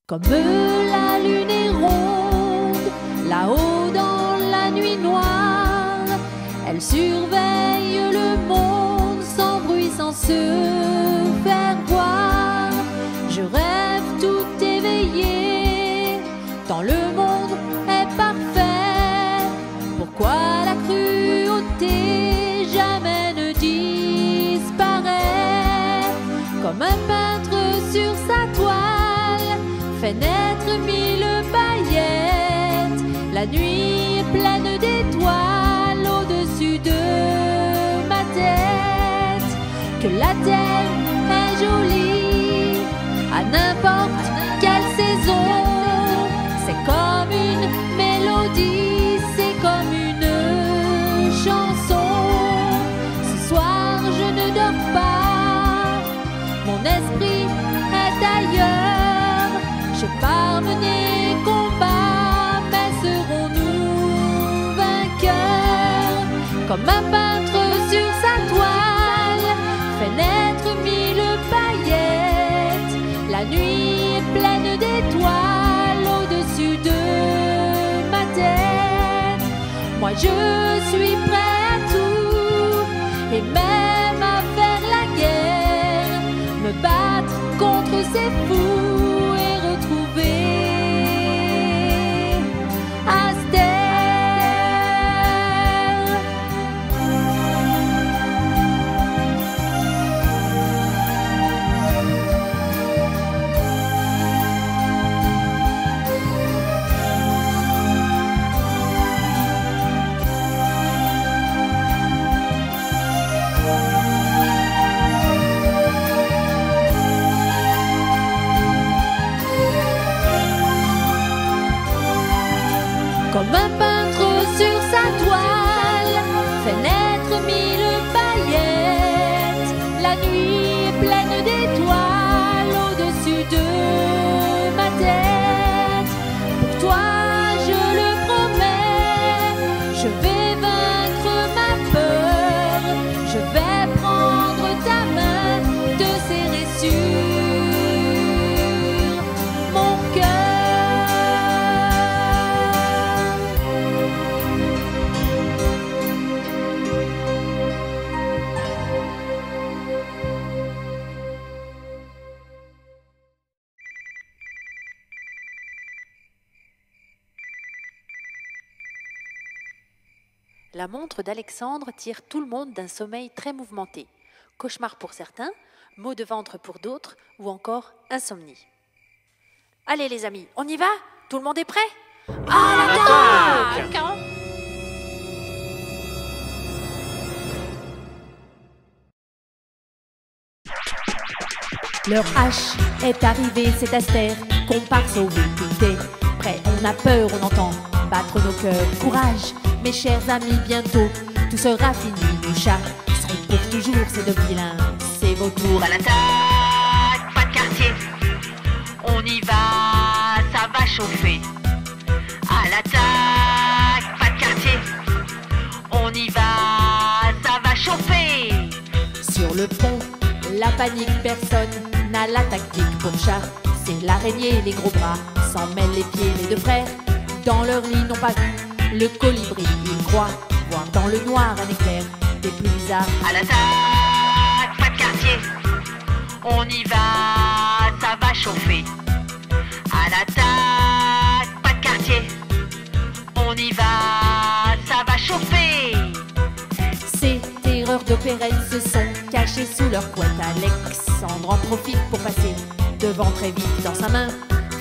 Comme la lune est ronde, là-haut dans la nuit noire, elle surveille le monde sans bruit, sans se faire voir. Je rêve tout éveillé, tant le monde est parfait. Pourquoi la cruauté jamais ne disparaît? Comme un peintre sur sa toile fait naître mille paillettes, la nuit est pleine d'étoiles au-dessus de ma tête. Que la terre est jolie à n'importe quelle saison, c'est comme une mélodie, c'est comme une chanson. Ce soir je ne dors pas, mon esprit est ailleurs. Je pars mener combat, mais serons-nous vainqueurs? Comme un peintre sur sa toile fait naître mille paillettes, la nuit est pleine d'étoiles au-dessus de ma tête. Moi je suis prêt à tout, et même à faire la guerre, me battre contre ces fous et retrouver Aster. Comme un peintre sur sa toile fait naître mille paillettes, la nuit est pleine d'étoiles au-dessus de ma tête. Pour toi je le promets, je vais vaincre ma peur, je vais prendre ta main, te serrer sur mon cœur. La montre d'Alexandre tire tout le monde d'un sommeil très mouvementé. Cauchemar pour certains, maux de ventre pour d'autres, ou encore insomnie. Allez les amis, on y va? Tout le monde est prêt? À l'attaque! Leur hache est arrivée, c'est Aster qu'on part sauver. Tout est prêt, on a peur, on entend battre nos cœurs. Courage, mes chers amis, bientôt tout sera fini. Nos chats seront pour toujours ces deux vilains, c'est vos tours. À l'attaque, pas de quartier, on y va, ça va chauffer. À l'attaque, pas de quartier, on y va, ça va chauffer. Sur le pont, la panique, personne n'a la tactique pour chat. C'est l'araignée, les gros bras, s'en mêlent les pieds, les deux frères. Dans leur lit n'ont pas vu le colibri, ils croient voir dans le noir un éclair des plus bizarres. À l'attaque, pas de quartier, on y va, ça va chauffer. À l'attaque, pas de quartier, on y va, ça va chauffer. Ces terreurs d'opérette se sont cachées sous leur couette. Alexandre en profite pour passer devant très vite dans sa main,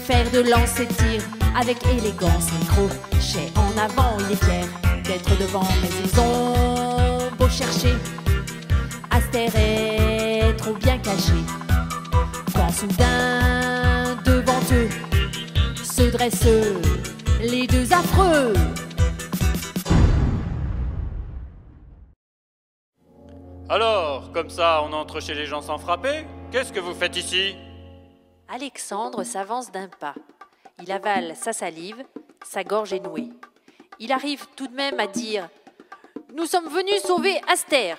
faire de lance et tir avec élégance. Le crochet en avant, il est fier d'être devant, mais ils ont beau chercher, Aster est trop bien caché. Quand soudain devant eux se dressent les deux affreux. Alors, comme ça, on entre chez les gens sans frapper? Qu'est-ce que vous faites ici? Alexandre s'avance d'un pas. Il avale sa salive, sa gorge est nouée. Il arrive tout de même à dire « Nous sommes venus sauver Aster !»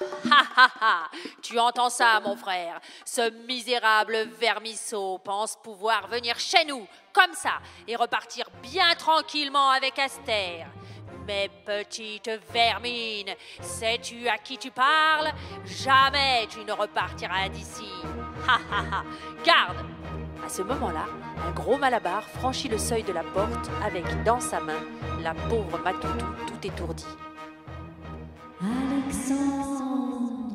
Ha ha ha! Tu entends ça, mon frère? Ce misérable vermisseau pense pouvoir venir chez nous, comme ça, et repartir bien tranquillement avec Astère. Mais petite vermine, sais-tu à qui tu parles? Jamais tu ne repartiras d'ici. Ha ha ha! Garde! À ce moment-là, un gros malabar franchit le seuil de la porte avec, dans sa main, la pauvre Matoutou tout étourdie. Alexandre,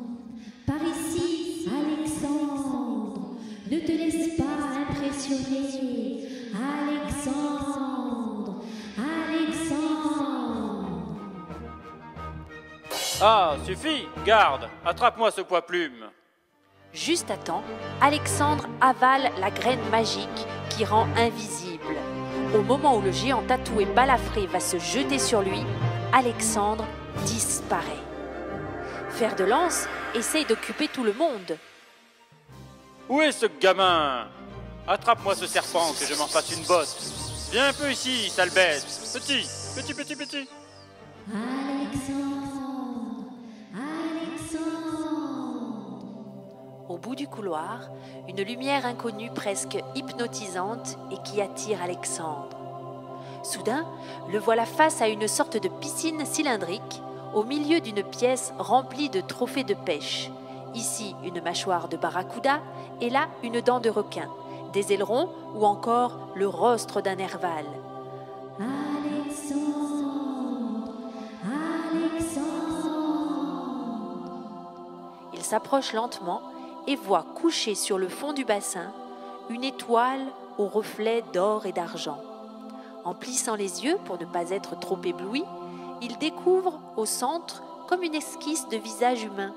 par ici, Alexandre, ne te laisse pas impressionner. Alexandre, Alexandre. Ah, suffit, garde, attrape-moi ce poids-plume. Juste à temps, Alexandre avale la graine magique qui rend invisible. Au moment où le géant tatoué balafré va se jeter sur lui, Alexandre disparaît. Fer de Lance essaye d'occuper tout le monde. Où est ce gamin? Attrape-moi ce serpent que je m'en fasse une botte. Viens un peu ici, sale bête. Petit. Alexandre, Alexandre. Au bout du couloir, une lumière inconnue presque hypnotisante et qui attire Alexandre. Soudain, le voilà face à une sorte de piscine cylindrique au milieu d'une pièce remplie de trophées de pêche. Ici, une mâchoire de barracuda et là, une dent de requin, des ailerons ou encore le rostre d'un nerval. Alexandre, Alexandre. Il s'approche lentement et voit couchée sur le fond du bassin une étoile aux reflets d'or et d'argent. En plissant les yeux pour ne pas être trop ébloui, il découvre au centre comme une esquisse de visage humain,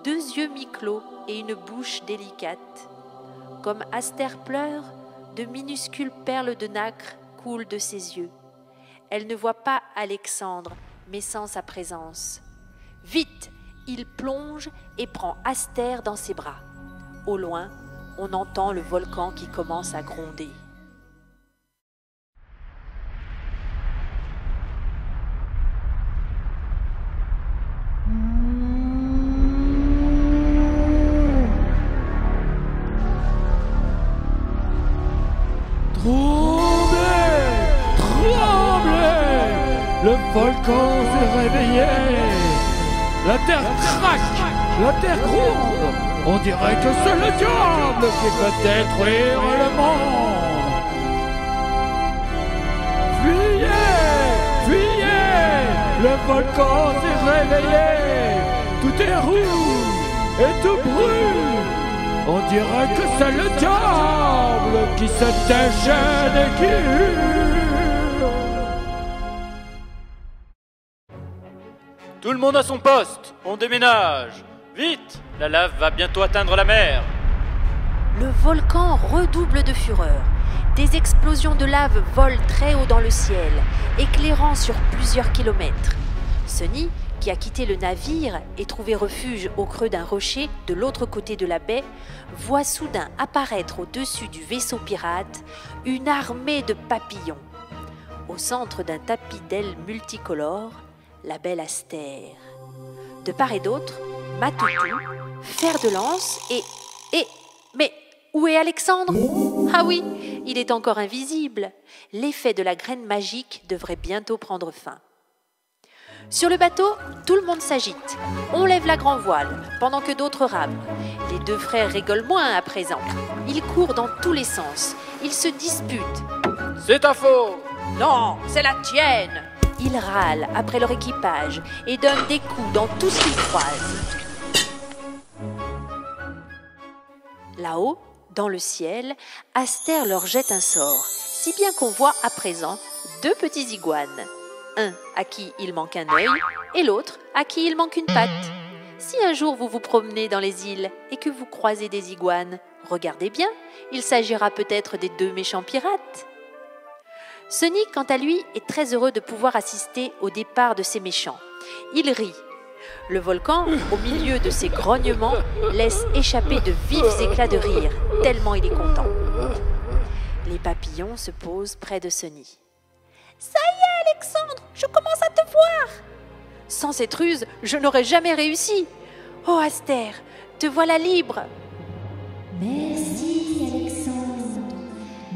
2 yeux mi-clos et une bouche délicate. Comme Astère pleure, de minuscules perles de nacre coulent de ses yeux. Elle ne voit pas Alexandre, mais sent sa présence. Vite, il plonge et prend Astère dans ses bras. Au loin, on entend le volcan qui commence à gronder. Tremblez! Le volcan s'est réveillé! La terre craque! La terre gronde! On dirait que c'est le diable qui veut détruire le monde! Fuyez! Fuyez! Le volcan s'est réveillé! Tout est rouge et tout brûle! On dirait que c'est le diable qui se déchaîne et qui hurle. Tout le monde à son poste, on déménage. Vite, la lave va bientôt atteindre la mer. Le volcan redouble de fureur. Des explosions de lave volent très haut dans le ciel, éclairant sur plusieurs kilomètres. Sunny, qui a quitté le navire et trouvé refuge au creux d'un rocher de l'autre côté de la baie, voit soudain apparaître au-dessus du vaisseau pirate une armée de papillons. Au centre d'un tapis d'ailes multicolores, la belle Astère. De part et d'autre, Matoutou, Fer de Lance Mais où est Alexandre? Ah oui, il est encore invisible. L'effet de la graine magique devrait bientôt prendre fin. Sur le bateau, tout le monde s'agite. On lève la grand voile, pendant que d'autres rament. Les 2 frères rigolent moins à présent. Ils courent dans tous les sens. Ils se disputent. C'est ta faute. Non, c'est la tienne. Ils râlent après leur équipage et donnent des coups dans tout ce qu'ils croisent. Là-haut, dans le ciel, Astère leur jette un sort, si bien qu'on voit à présent 2 petits iguanes. Un à qui il manque un œil et l'autre à qui il manque une patte. Si un jour vous vous promenez dans les îles et que vous croisez des iguanes, regardez bien, il s'agira peut-être des 2 méchants pirates. Sunny, quant à lui, est très heureux de pouvoir assister au départ de ces méchants. Il rit. Le volcan, au milieu de ses grognements, laisse échapper de vifs éclats de rire, tellement il est content. Les papillons se posent près de Sunny. « Ça y est, Alexandre, je commence à te voir !»« Sans cette ruse, je n'aurais jamais réussi. Oh Aster, te voilà libre. Merci Alexandre,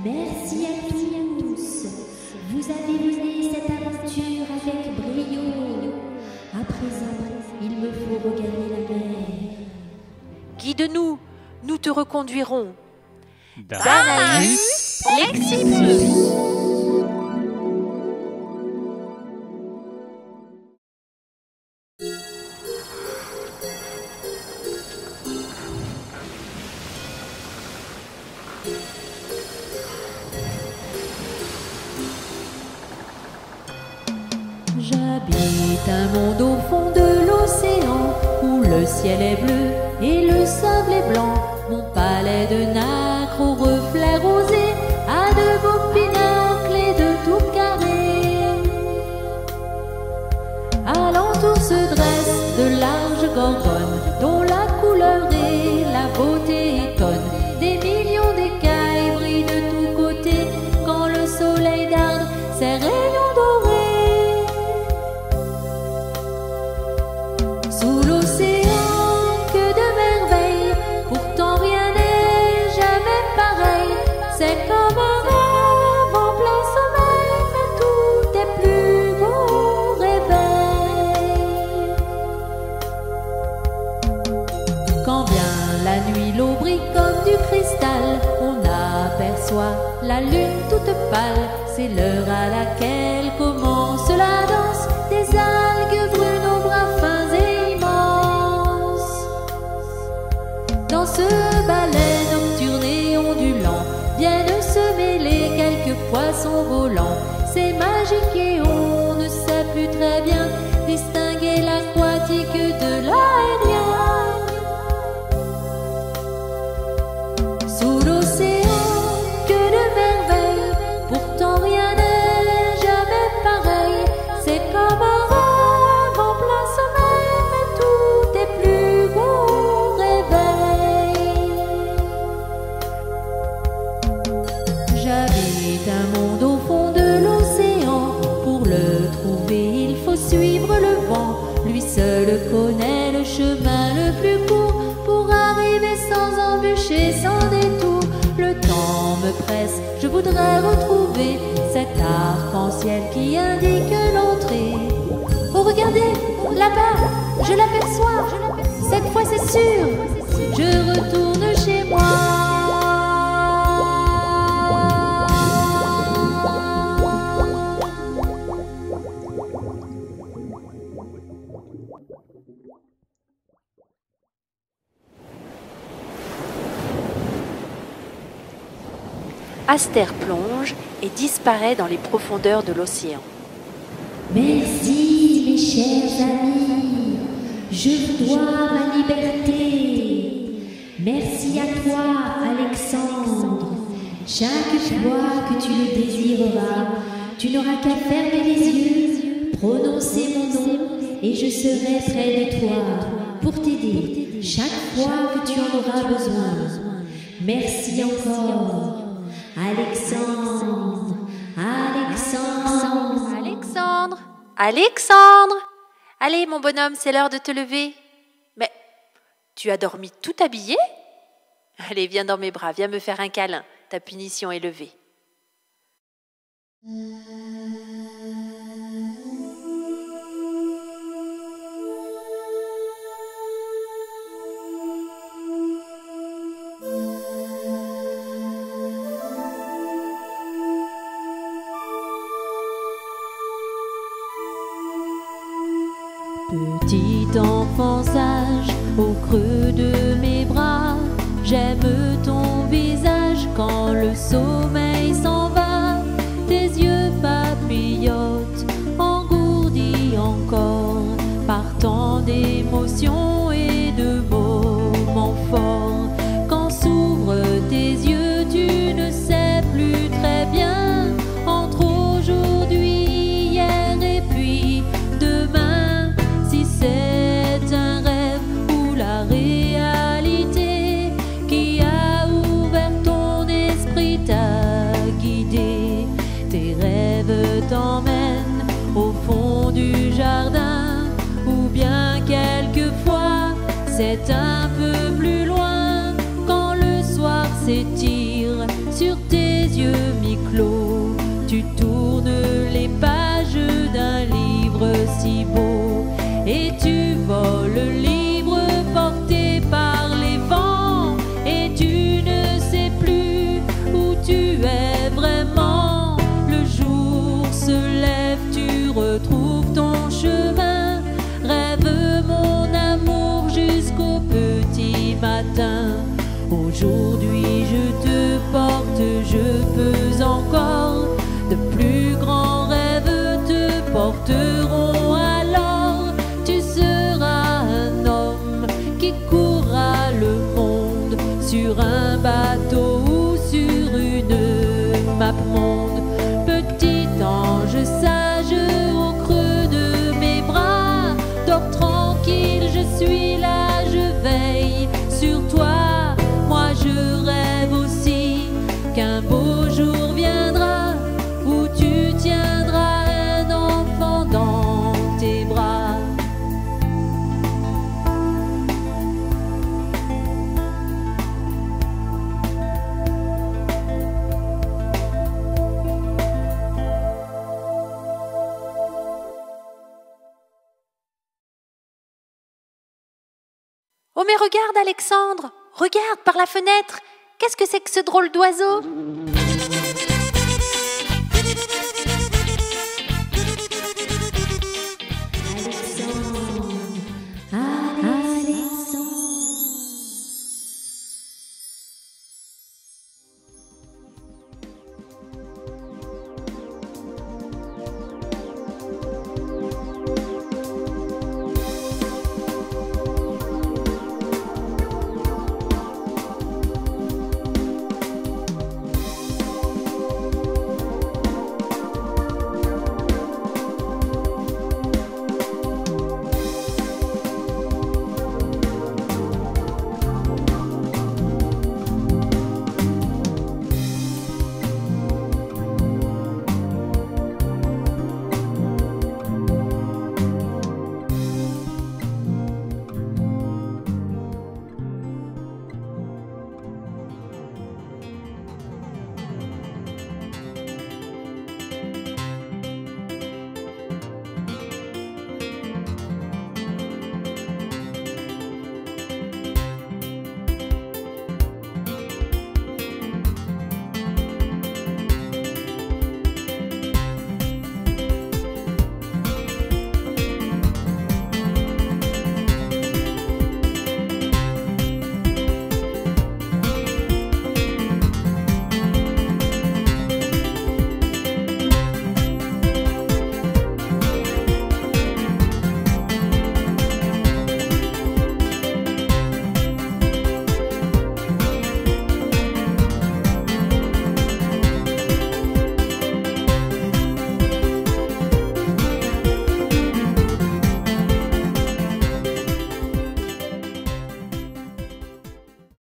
merci à tous. Vous avez mené cette aventure avec brio. À présent, il me faut regagner la mer. Guide-nous, nous te reconduirons. Danaus Leximus. J'habite un monde au fond de l'océan où le ciel est bleu et le sable est blanc. Mon palais de nacre aux reflets rosés a de beaux pinacles et de tours carrés. Alentour se dressent de larges gorgones dont la couleur et la beauté étonnent. Des millions d'écailles brillent de tous côtés quand le soleil darde ses rayons dorés. Sous l'océan, que de merveilles, pourtant rien n'est jamais pareil. C'est comme un rêve en plein sommeil, mais tout est plus beau au réveil. Quand vient la nuit, l'eau brille comme du cristal. On aperçoit la lune toute pâle. C'est l'heure à laquelle commence la danse des algues brunes aux bras fins et immenses. Dans ce ballet nocturne et ondulant viennent se mêler quelques poissons volants. C'est magique et on ne sait plus très bien distinguer l'aquatique de l'aérien. Sous l'océan, que de merveilles, pourtant rien n'est jamais pareil. C'est comme un rêve en plein sommeil, mais tout est plus beau au réveil. J'habite un monde au fond de l'océan. Pour le trouver, il faut suivre le vent. Lui seul connaît le chemin le plus court pour arriver sans embûcher, sans détour. Le temps me presse, je voudrais retrouver cet arc-en-ciel qui indique l'entrée. Oh regardez, là-bas, je l'aperçois. Cette fois c'est sûr, je retourne chez moi. Aster plonge et disparaît dans les profondeurs de l'océan. Merci mes chers amis, je vous dois ma liberté. Merci à toi Alexandre. Chaque fois que tu le désireras, tu n'auras qu'à fermer les yeux, prononcer mon nom et je serai près de toi pour t'aider chaque fois que tu en auras besoin. Merci encore. Alexandre, Alexandre, Alexandre, Alexandre. Allez mon bonhomme, c'est l'heure de te lever. Mais tu as dormi tout habillé? Allez, viens dans mes bras, viens me faire un câlin. Ta punition est levée. Petit enfant sage, au creux de mes bras, j'aime ton visage quand le sommeil s'en va. Tes yeux papillotent, engourdis encore, par tant d'émotions et de moments forts. Quand s'ouvrent tes yeux, tu ne sais plus très bien entre aujourd'hui, hier et puis demain. Si c'est un rêve ou la réalité. est un peu plus loin quand le soir s'étire sur tes yeux mi-clos. Tu tournes les pages d'un livre si beau et tu voles le livre porté par les vents et tu ne sais plus où tu es vraiment. Le jour se lève, tu retrouves ton chemin. Rêve mon amour jusqu'au petit matin. Aujourd'hui je te porte, je peux encore. De plus grands rêves te porteront alors. Tu seras un homme qui courra le monde sur un bateau ou sur une map monde. Petit ange sage au creux de mes bras, dors tranquille, je suis là, je veille sur toi. Moi je rêve aussi qu'un beau jour viendra où tu tiendras un enfant dans tes bras. Oh mais regarde Alexandre, regarde par la fenêtre. Qu'est-ce que c'est que ce drôle d'oiseau?